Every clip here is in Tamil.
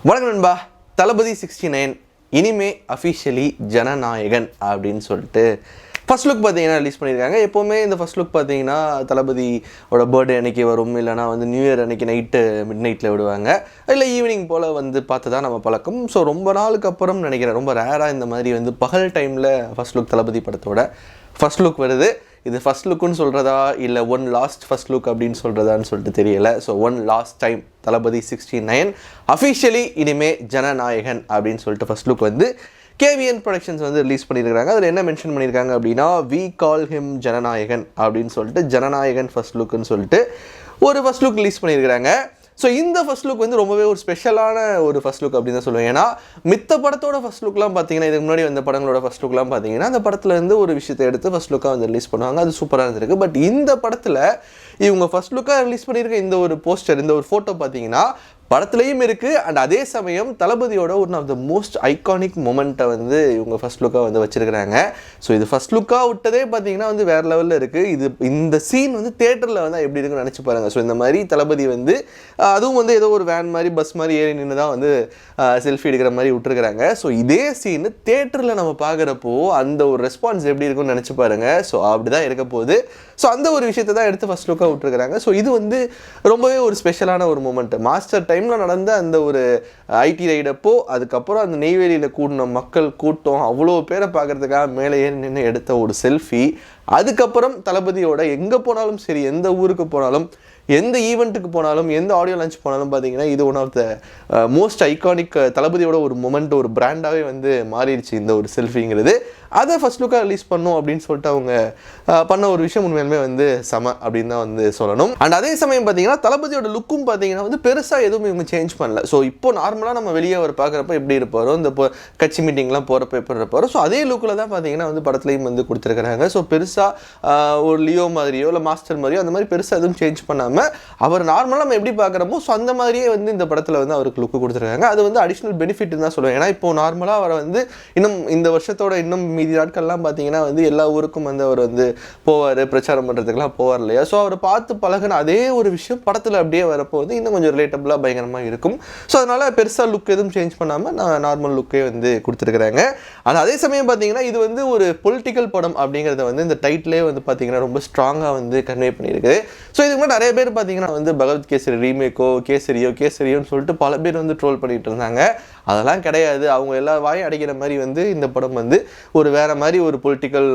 வணக்கம் நண்பா. தளபதி 69 இனிமே அஃபிஷியலி ஜனநாயகன் அப்படின்னு சொல்லிட்டு ஃபர்ஸ்ட் லுக் பார்த்தீங்கன்னா ரிலீஸ் பண்ணியிருக்காங்க. எப்போவுமே இந்த ஃபர்ஸ்ட் லுக் பார்த்தீங்கன்னா தளபதியோட பர்த்டே அன்றைக்கி வரும், இல்லைனா வந்து நியூ இயர் அன்றைக்கி நைட்டு மிட் நைட்டில் விடுவாங்க, இல்லை ஈவினிங் போல் வந்து பார்த்து தான் நம்ம பழக்கம். ஸோ ரொம்ப நாளுக்கு அப்புறம் நினைக்கிறேன் ரொம்ப ரேராக இந்த மாதிரி வந்து பகல் டைமில் ஃபர்ஸ்ட் லுக் தளபதி படத்தோட ஃபர்ஸ்ட் லுக் வருது. இது ஃபர்ஸ்ட் லுக்குன்னு சொல்கிறதா இல்லை ஒன் லாஸ்ட் ஃபர்ஸ்ட் லுக் அப்படின்னு சொல்கிறதான்னு சொல்லிட்டு தெரியல. ஸோ ஒன் லாஸ்ட் டைம் தளபதி 69 அஃபிஷியலி இனிமே ஜனநாயகன் அப்படின்னு சொல்லிட்டு ஃபர்ஸ்ட் லுக் வந்து கேவிஎன் ப்ரொடக்ஷன்ஸ் வந்து ரிலீஸ் பண்ணியிருக்காங்க. அதில் என்ன மென்ஷன் பண்ணியிருக்காங்க அப்படின்னா, வி கால் ஹிம் ஜனநாயகன் அப்படின்னு சொல்லிட்டு ஜனநாயகன் ஃபர்ஸ்ட் லுக்குன்னு சொல்லிட்டு ஒரு ஃபர்ஸ்ட் லுக் ரிலீஸ் பண்ணியிருக்கிறாங்க. ஸோ இந்த ஃபர்ஸ்ட் லுக் வந்து ரொம்பவே ஒரு ஸ்பெஷலான ஒரு ஃபர்ஸ்ட் லுக் அப்படின்னு தான் சொல்லுவேன். ஏன்னா மித்த படத்தோட ஃபர்ஸ்ட் லுக்லாம் பார்த்தீங்கன்னா, இதுக்கு முன்னாடி வந்த படங்களோட ஃபர்ஸ்ட் லுக்லாம் பார்த்தீங்கன்னா அந்த படத்தில் இருந்து ஒரு விஷயத்தை எடுத்து ஃபர்ஸ்ட் லுக்காக வந்து ரிலீஸ் பண்ணுவாங்க. அது சூப்பராக இருந்திருக்கு. பட் இந்த படத்தில் இவங்க ஃபர்ஸ்ட் லுக்காக ரிலீஸ் பண்ணியிருக்க இந்த ஒரு போஸ்டர், இந்த ஒரு ஃபோட்டோ பார்த்தீங்கன்னா படத்துலையும் இருக்குது. அண்ட் அதே சமயம் தளபதியோட one of the most iconic மொமெண்ட்டை வந்து இவங்க ஃபர்ஸ்ட் லுக்காக வந்து வச்சுருக்கிறாங்க. ஸோ இது ஃபர்ஸ்ட் லுக்காக விட்டதே பார்த்தீங்கன்னா வந்து வேறு லெவலில் இருக்குது. இது இந்த சீன் வந்து தேட்டரில் வந்து எப்படி இருக்குன்னு நினச்சி பாருங்கள். ஸோ இந்த மாதிரி தளபதி வந்து அதுவும் வந்து ஏதோ ஒரு வேன் மாதிரி பஸ் மாதிரி ஏறி நின்று தான் வந்து செல்ஃபி எடுக்கிற மாதிரி விட்டுருக்குறாங்க. ஸோ இதே சீனு தேட்டரில் நம்ம பார்க்குறப்போ அந்த ஒரு ரெஸ்பான்ஸ் எப்படி இருக்குன்னு நினச்சி பாருங்கள். ஸோ அப்படி தான் இருக்க போகுது. ஸோ அந்த ஒரு விஷயத்தை தான் எடுத்து ஃபர்ஸ்ட் லுக்காக விட்டுருக்குறாங்க. ஸோ இது வந்து ரொம்பவே ஒரு ஸ்பெஷலான ஒரு மூமெண்ட். மாஸ்டர் டைமில் நடந்த அந்த ஒரு ஐடி ரைடப்போ, அதுக்கப்புறம் அந்த நெய்வேலியில் கூடின மக்கள் கூட்டம், அவ்வளோ பேரை பார்க்குறதுக்காக மேலே ஏறி நின்று எடுத்த ஒரு செல்ஃபி, அதுக்கப்புறம் தளபதியோட எங்கே போனாலும் சரி, எந்த ஊருக்கு போனாலும், எந்த ஈவெண்ட்டுக்கு போனாலும், எந்த ஆடியோ லான்ச் போனாலும் பார்த்தீங்கன்னா இது one of the most iconic தளபதியோட ஒரு மொமெண்ட், ஒரு பிராண்டாகவே வந்து மாறிடுச்சு இந்த ஒரு செல்ஃபிங்கிறது. அதை ஃபர்ஸ்ட் லுக்காக ரிலீஸ் பண்ணோம் அப்படின்னு சொல்லிட்டு அவங்க பண்ண ஒரு விஷயம் உண்மையிலுமே வந்து செம அப்படின்னு தான் வந்து சொல்லணும். அண்ட் அதே சமயம் பார்த்தீங்கன்னா தளபதியோட லுக்கும் பார்த்தீங்கன்னா வந்து பெருசாக எதுவும் இவங்க சேஞ்ச் பண்ணல. ஸோ இப்போ நார்மலாக நம்ம வெளியே அவர் பார்க்குறப்ப எப்படி இருப்பாரோ, இந்த கட்சி மீட்டிங்லாம் போகிறப்ப எப்படி இருப்பாரோ, ஸோ அதே லுக்கில் தான் பார்த்தீங்கன்னா வந்து படத்துலையும் வந்து கொடுத்துருக்குறாங்க. ஸோ பெருசாக ஒரு லியோ மாதிரியோ இல்லை மாஸ்டர் மாதிரியோ அந்த மாதிரி பெருசாக எதுவும் சேஞ்ச் பண்ணாமல் அவர் நார்மலாக நம்ம எப்படி பார்க்குறப்போ ஸோ அந்த மாதிரியே வந்து இந்த படத்தில் வந்து அவருக்கு லுக்கு கொடுத்துருக்காங்க. அது வந்து அடிஷ்னல் பெனிஃபிட் தான் சொல்லுவேன். ஏன்னா இப்போ நார்மலாக அவரை வந்து இன்னும் இந்த வருஷத்தோட இன்னும் மீதி நாட்கள்லாம் பார்த்தீங்கன்னா வந்து எல்லா ஊருக்கும் வந்து அவர் வந்து போவார், பிரச்சாரம் பண்ணுறதுக்கெல்லாம் போவார் இல்லையா. ஸோ அவரை பார்த்து பழகின அதே ஒரு விஷயம் படத்தில் அப்படியே வரப்போ வந்து இன்னும் கொஞ்சம் ரிலேட்டபிளாக பயங்கரமாக இருக்கும். ஸோ அதனால் பெருசாக லுக் எதுவும் சேஞ்ச் பண்ணாமல் நார்மல் லுக்கே வந்து கொடுத்துருக்குறாங்க. ஆனால் அதே சமயம் பார்த்தீங்கன்னா இது வந்து ஒரு பொலிட்டிக்கல் படம் அப்படிங்கிறத வந்து இந்த டைட்டிலே வந்து பார்த்தீங்கன்னா ரொம்ப ஸ்ட்ராங்காக வந்து கன்வே பண்ணியிருக்குது. ஸோ இதுக்கு முன்னாடி நிறைய பேர் பார்த்தீங்கன்னா வந்து பகவத் கேசரி ரீமேக்கோ கேசரியோன்னு சொல்லிட்டு பல பேர் வந்து ட்ரோல் பண்ணிட்டு இருந்தாங்க. அதெல்லாம் கிடையாது. அவங்க எல்லா வாயும் அடைக்கிற மாதிரி வந்து இந்த படம் வந்து ஒரு வேறு மாதிரி ஒரு பொலிட்டிக்கல்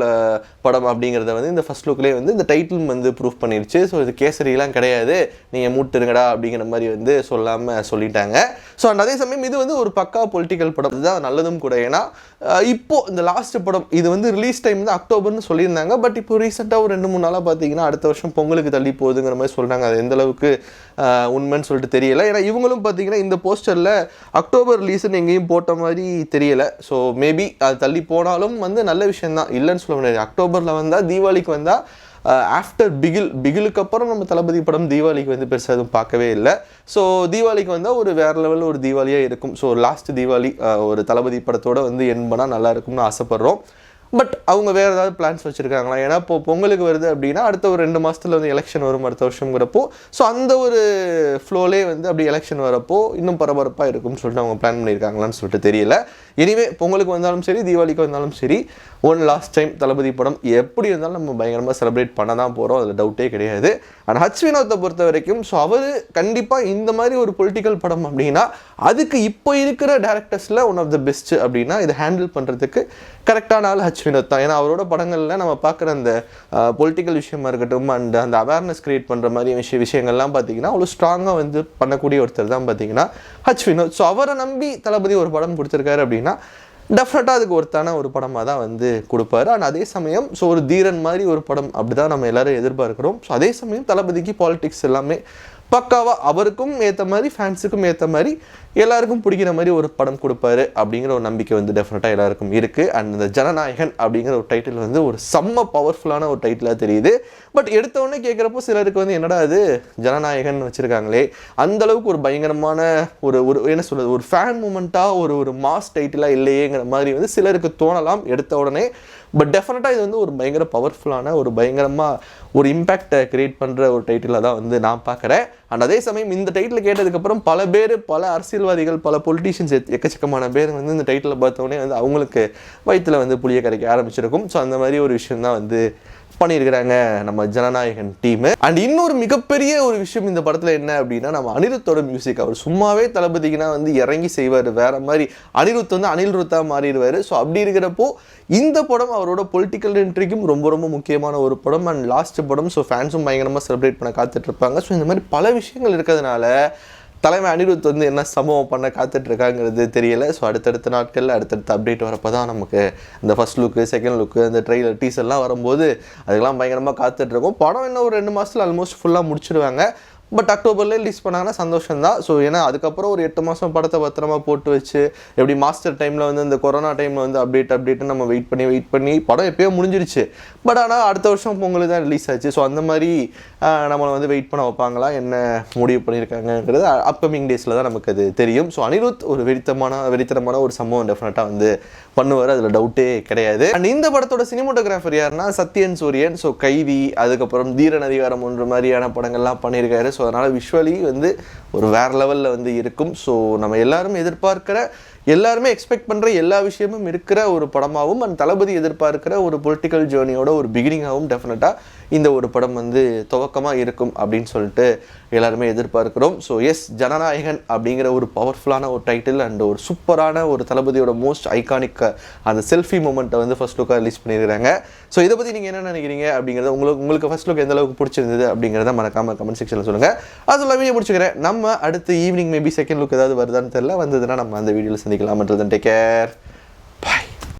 படம் அப்படிங்கிறத வந்து இந்த ஃபர்ஸ்ட் லுக்லேயே வந்து இந்த டைட்டில் வந்து ப்ரூஃப் பண்ணிடுச்சு. ஸோ இது கேசரிலாம் கிடையாது, நீங்கள் மூட்டுருங்கடா அப்படிங்கிற மாதிரி வந்து சொல்லாமல் சொல்லிட்டாங்க. ஸோ அண்ட் அதே சமயம் இது வந்து ஒரு பக்கா பொலிட்டிக்கல் படம், இதுதான் நல்லதும் கூட. ஏன்னா இப்போது இந்த லாஸ்ட் படம் இது வந்து ரிலீஸ் டைம் தான் அக்டோபர்னு சொல்லியிருந்தாங்க. பட் இப்போ ரீசெண்டாக ஒரு 2-3 நாளாக பார்த்தீங்கன்னா அடுத்த வருஷம் பொங்கலுக்கு தள்ளி போகுதுங்கிற மாதிரி சொல்கிறாங்க. அது எந்த அளவுக்கு உண்மைன்னு சொல்லிட்டு தெரியல. ஏன்னா இவங்களும் பார்த்தீங்கன்னா இந்த போஸ்டரில் அக்டோபர் ரிலீஸ்ன்னு எங்கேயும் போட்ட மாதிரி தெரியல. ஸோ மேபி அது தள்ளி போனாலும் வந்து நல்ல விஷயந்தான், இல்லைன்னு சொல்ல முடியாது. அக்டோபரில் வந்தால் தீபாவளிக்கு வந்தால் ஆஃப்டர் பிகிலுக்கு அப்புறம் நம்ம தளபதி படம் தீபாவளிக்கு வந்து பெருசாக எதுவும் பார்க்கவே இல்லை. ஸோ தீபாவளிக்கு வந்தால் ஒரு வேறு லெவலில் ஒரு தீபாவளியாக இருக்கும். ஸோ லாஸ்ட் தீபாவளி ஒரு தளபதி படத்தோடு வந்து என் பண்ணால் நல்லா இருக்கும்னு ஆசைப்பட்றோம். பட் அவங்க வேறு ஏதாவது பிளான்ஸ் வச்சுருக்காங்களா? ஏன்னா இப்போ பொங்கலுக்கு வருது அப்படின்னா அடுத்த ஒரு 2 மாதத்தில் வந்து எலெக்ஷன் வரும் அடுத்த வருஷங்கிறப்போ. ஸோ அந்த ஒரு ஃப்ளோலே வந்து அப்படி எலெக்ஷன் வரப்போ இன்னும் பரபரப்பாக இருக்கும்னு சொல்லிட்டு அவங்க பிளான் பண்ணியிருக்காங்களான்னு சொல்லிட்டு தெரியல. எனிவே பொங்கலுக்கு வந்தாலும் சரி, தீபாவளிக்கு வந்தாலும் சரி, ஒன் லாஸ்ட் டைம் தளபதி படம் எப்படி இருந்தாலும் நம்ம பயங்கரமாக செலிப்ரேட் பண்ண தான் போகிறோம், அதில் டவுட்டே கிடையாது. ஆனால் ஹச் வினோத்தை பொறுத்த வரைக்கும் ஸோ அவர் கண்டிப்பாக இந்த மாதிரி ஒரு பொலிட்டிக்கல் படம் அப்படின்னா அதுக்கு இப்போ இருக்கிற டேரக்டர்ஸில் ஒன் ஆஃப் த பெஸ்ட் அப்படின்னா இதை ஹேண்டில் பண்ணுறதுக்கு கரெக்டான ஆள் ஹச் வினோத் தான். ஏன்னா அவரோட படங்களில் நம்ம பார்க்குற அந்த பொலிட்டிக்கல் விஷயமா இருக்கட்டும் அண்ட் அந்த அவேர்னஸ் கிரியேட் பண்ணுற மாதிரி விஷயங்கள்லாம் பார்த்தீங்கன்னா அவ்வளோ ஸ்ட்ராங்காக வந்து பண்ணக்கூடிய ஒருத்தர் தான் பார்த்தீங்கன்னா ஹச் வினோத். ஸோ அவரை நம்பி தளபதி ஒரு படம் கொடுத்துருக்காரு அப்படின்னா டெஃபினட்டாக அதுக்கு ஒருத்தான ஒரு படமாக தான் வந்து கொடுப்பாரு. ஆனால் அதே சமயம் ஸோ ஒரு தீரன் மாதிரி ஒரு படம் அப்படி தான் நம்ம எல்லோரும் எதிர்பார்க்குறோம். ஸோ அதே சமயம் தளபதிக்கு பாலிடிக்ஸ் எல்லாமே பக்காவாக அவருக்கும் ஏற்ற மாதிரி ஃபேன்ஸுக்கும் ஏற்ற மாதிரி எல்லாருக்கும் பிடிக்கிற மாதிரி ஒரு படம் கொடுப்பாரு அப்படிங்கிற ஒரு நம்பிக்கை வந்து டெஃபினட்டாக எல்லாருக்கும் இருக்குது. அண்ட் இந்த ஜனநாயகன் அப்படிங்கிற ஒரு டைட்டில் வந்து ஒரு செம்ம பவர்ஃபுல்லான ஒரு டைட்டிலாக தெரியுது. பட் எடுத்தவொடனே கேட்குறப்போ சிலருக்கு வந்து என்னடா அது ஜனநாயகன் வச்சுருக்காங்களே, அந்தளவுக்கு ஒரு பயங்கரமான ஒரு என்ன சொல்கிறது, ஒரு ஃபேன் மூமெண்ட்டாக ஒரு மாஸ் டைட்டிலாக இல்லையேங்கிற மாதிரி வந்து சிலருக்கு தோணலாம் எடுத்த உடனே. பட் டெஃபினட்டாக இது வந்து ஒரு பயங்கர பவர்ஃபுல்லான ஒரு பயங்கரமாக ஒரு இம்பேக்டை க்ரியேட் பண்ணுற ஒரு டைட்டிலாக தான் வந்து நான் பார்க்குறேன். அண்ட் அதே சமயம் இந்த டைட்டில் கேட்டதுக்கப்புறம் பல அரசியல்வாதிகள் பல பொலிட்டீஷியன்ஸ் எக்கச்சக்கமான பேர் வந்து இந்த டைட்டில் பார்த்தோன்னே வந்து அவங்களுக்கு வயிற்றில் வந்து புளிய கரைக்க ஆரம்பிச்சிருக்கும். ஸோ அந்த மாதிரி ஒரு விஷயம் தான் வந்து பண்ணியிருக்கிறாங்க நம்ம ஜனநாயகன் டீம். அண்ட் இன்னொரு மிகப்பெரிய ஒரு விஷயம் இந்த படத்தில் என்ன அப்படின்னா, நம்ம அனிருத்தோட மியூசிக். அவர் சும்மாவே தளபதிக்குனா வந்து இறங்கி செய்வார், வேற மாதிரி. அனிருத் வந்து அனில்ருத்தா மாறிடுவார். ஸோ அப்படி இருக்கிறப்போ இந்த படம் அவரோட பொலிட்டிக்கல் என்ட்ரிக்கும் ரொம்ப ரொம்ப முக்கியமான ஒரு படம் அண்ட் லாஸ்ட் படம். ஸோ ஃபேன்ஸும் பயங்கரமாக செலிப்ரேட் பண்ண காத்துட்டு இருப்பாங்க. ஸோ இந்த மாதிரி பல விஷயங்கள் இருக்கிறதுனால தலைமை அனிருத் வந்து என்ன சம்பவம் பண்ண காத்துட்ருக்காங்கிறது தெரியலை. ஸோ அடுத்தடுத்த நாட்களில் அடுத்தடுத்த அப்டேட் வரப்போ தான் நமக்கு இந்த ஃபர்ஸ்ட் லுக்கு, செகண்ட் லுக்கு, அந்த ட்ரெய்லர், டீசர்லாம் வரும்போது அதுக்கெல்லாம் பயங்கரமாக காத்துட்ருக்கோம். படம் இன்னும் ஒரு 2 மாதத்தில் ஆல்மோஸ்ட் ஃபுல்லாக முடிச்சிடுவாங்க. பட் அக்டோபரில் ரிலீஸ் பண்ணாங்கன்னா சந்தோஷம் தான். ஸோ ஏன்னா அதுக்கப்புறம் ஒரு 8 மாதம் படத்தை பத்திரமா போட்டு வச்சு எப்படி மாஸ்டர் டைமில் வந்து இந்த கொரோனா டைமில் வந்து அப்டேட்டு நம்ம வெயிட் பண்ணி படம் எப்போயோ முடிஞ்சிருச்சு. பட் ஆனால் அடுத்த வருஷம் பொங்கலுக்கு தான் ரிலீஸ் ஆச்சு. ஸோ அந்த மாதிரி நம்மளை வந்து வெயிட் பண்ண வைப்பாங்களா, என்ன முடிவு பண்ணியிருக்காங்கங்கிறது அப்கமிங் டேஸில் தான் நமக்கு அது தெரியும். ஸோ அனிருத் ஒரு வெறித்தனமான ஒரு சம்பவம் டெஃபினட்டாக வந்து பண்ணுவார், அதில் டவுட்டே கிடையாது. அண்ட் இந்த படத்தோட சினிமோட்டோகிராஃபர் யாருன்னா சத்யன் சூரியன். ஸோ கைதி, அதுக்கப்புறம் தீரன் அதிகாரம் 1 மாதிரியான படங்கள்லாம் பண்ணியிருக்காரு. ஸோ அதனால் விஷுவலி வந்து ஒரு வேறு லெவலில் வந்து இருக்கும். ஸோ நம்ம எல்லாருமே எக்ஸ்பெக்ட் பண்ணுற எல்லா விஷயமும் இருக்கிற ஒரு படமாகவும் அண்ட் தளபதி எதிர்பார்க்கிற ஒரு பொலிட்டிக்கல் ஜேர்னியோட ஒரு பிகினிங்காகவும் டெஃபினட்டாக இந்த ஒரு படம் வந்து துவக்கமாக இருக்கும் அப்படின்னு சொல்லிட்டு எல்லாருமே எதிர்பார்க்கிறோம். ஸோ எஸ், ஜனநாயகன் அப்படிங்கிற ஒரு பவர்ஃபுல்லான ஒரு டைட்டில் அண்ட் ஒரு சூப்பரான ஒரு தளபதியோட மோஸ்ட் ஐகானிக் அந்த செல்ஃபி மூமெண்ட்டை வந்து ஃபர்ஸ்ட் லுக்காக ரிலீஸ் பண்ணியிருக்காங்க. ஸோ இதை பற்றி நீங்கள் என்ன நினைக்கிறீங்க அப்படிங்கிறத உங்களுக்கு ஃபர்ஸ்ட் லுக் எந்த அளவுக்கு பிடிச்சிருந்தது அப்படிங்கிறத மறக்காம கமெண்ட் செக்ஷனில் சொல்லுங்கள். அதெல்லாம் வீடியோ முடிச்சுக்கிறேன். நம்ம அடுத்து ஈவினிங் மேபி செகண்ட் லுக் ஏதாவது வருதான்னு தெரியல, வந்ததுன்னா நம்ம அந்த வீடியோவில் சந்திக்கலாம். Take care.